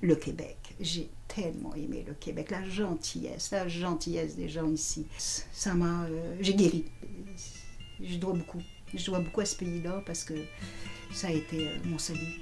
Le Québec, j'ai tellement aimé le Québec, la gentillesse des gens ici. Ça m'a, j'ai guéri. Je dois beaucoup à ce pays-là parce que ça a été mon salut.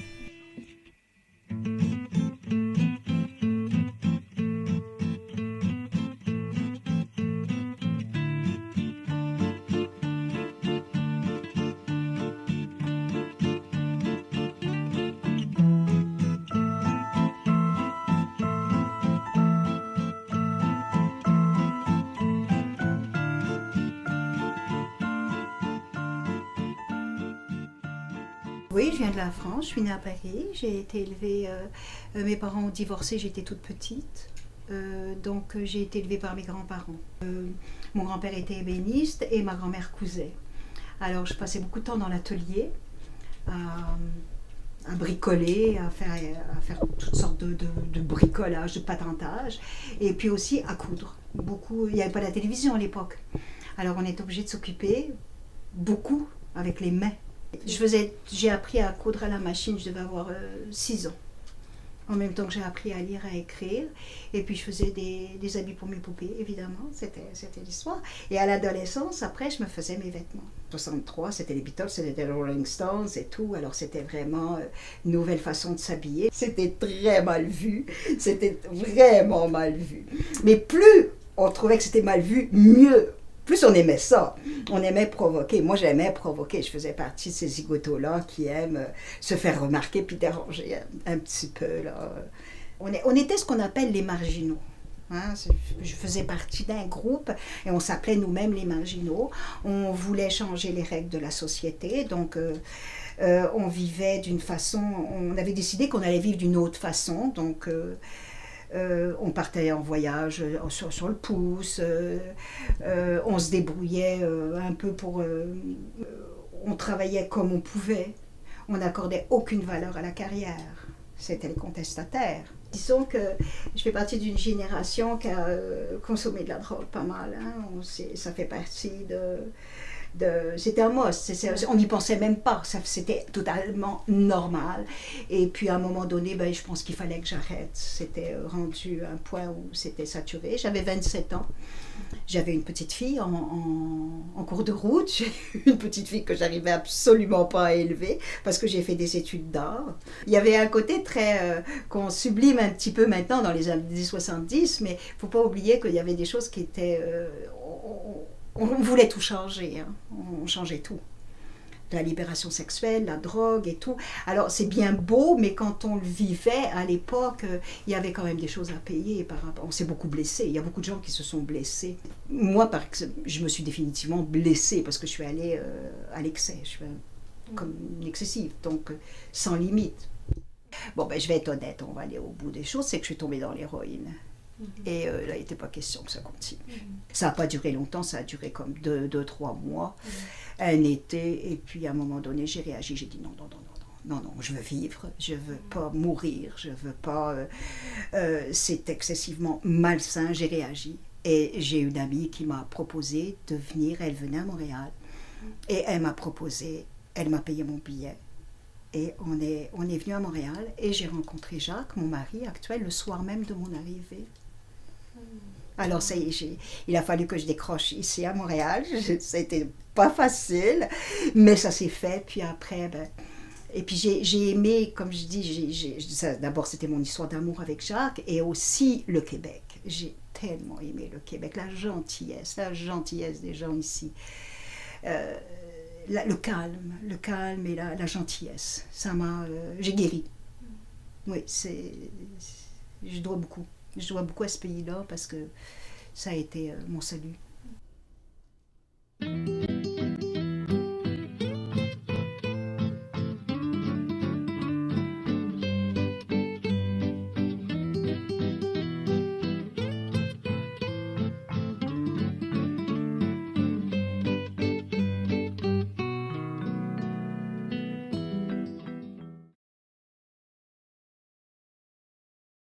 Oui, je viens de la France, je suis née à Paris, j'ai été élevée, mes parents ont divorcé, j'étais toute petite, donc j'ai été élevée par mes grands-parents. Mon grand-père était ébéniste et ma grand-mère cousait. Alors je passais beaucoup de temps dans l'atelier à bricoler, à faire toutes sortes de bricolage, de patentage, et puis aussi à coudre. Beaucoup, il n'y avait pas la télévision à l'époque, alors on était obligé de s'occuper beaucoup avec les mains. J'ai appris à coudre à la machine, je devais avoir 6 ans. En même temps que j'ai appris à lire, à écrire. Et puis je faisais des habits pour mes poupées, évidemment, c'était l'histoire. Et à l'adolescence, après, je me faisais mes vêtements. 63, c'était les Beatles, c'était les Rolling Stones et tout. Alors c'était vraiment une nouvelle façon de s'habiller. C'était très mal vu, c'était vraiment mal vu. Mais plus on trouvait que c'était mal vu, mieux. Plus on aimait ça, on aimait provoquer. Moi, j'aimais provoquer. Je faisais partie de ces zigotos-là qui aiment se faire remarquer puis déranger un petit peu. Là. On était ce qu'on appelle les marginaux. Hein? Je faisais partie d'un groupe et on s'appelait nous-mêmes les marginaux. On voulait changer les règles de la société, donc on vivait d'une façon. On avait décidé qu'on allait vivre d'une autre façon, donc. On partait en voyage sur le pouce, on se débrouillait un peu on travaillait comme on pouvait, on n'accordait aucune valeur à la carrière, c'était les contestataires. Disons que je fais partie d'une génération qui a consommé de la drogue pas mal, hein. Ça fait partie c'était un must, on n'y pensait même pas, c'était totalement normal. Et puis à un moment donné, je pense qu'il fallait que j'arrête. C'était rendu à un point où c'était saturé. J'avais 27 ans, j'avais une petite fille en cours de route, j'ai une petite fille que j'arrivais absolument pas à élever parce que j'ai fait des études d'art. Il y avait un côté très qu'on sublime un petit peu maintenant dans les années 70, mais il ne faut pas oublier qu'il y avait des choses qui étaient... on voulait tout changer, hein. On changeait tout. La libération sexuelle, la drogue et tout. Alors c'est bien beau, mais quand on le vivait à l'époque, il y avait quand même des choses à payer par rapport. On s'est beaucoup blessé. Il y a beaucoup de gens qui se sont blessés. Moi, par exemple, je me suis définitivement blessée parce que je suis allée à l'excès. Je suis comme une excessive, donc sans limite. Bon, je vais être honnête, on va aller au bout des choses, c'est que je suis tombée dans l'héroïne. Et là, il n'était pas question que ça continue. Ça n'a pas duré longtemps, ça a duré comme 2-3 mois, un été, et puis à un moment donné, j'ai réagi, j'ai dit non, je veux vivre, je ne veux pas mourir, je ne veux pas... c'est excessivement malsain, j'ai réagi. Et j'ai une amie qui m'a proposé de venir, elle venait à Montréal, et elle m'a payé mon billet. Et on est venu à Montréal et j'ai rencontré Jacques, mon mari actuel, le soir même de mon arrivée. Alors il a fallu que je décroche ici à Montréal, c'était pas facile, mais ça s'est fait. Puis après, et puis j'ai aimé, comme je dis, d'abord c'était mon histoire d'amour avec Jacques et aussi le Québec. J'ai tellement aimé le Québec, la gentillesse des gens ici. Le calme et la gentillesse, j'ai guéri. Oui, je dois beaucoup à ce pays-là parce que ça a été mon salut.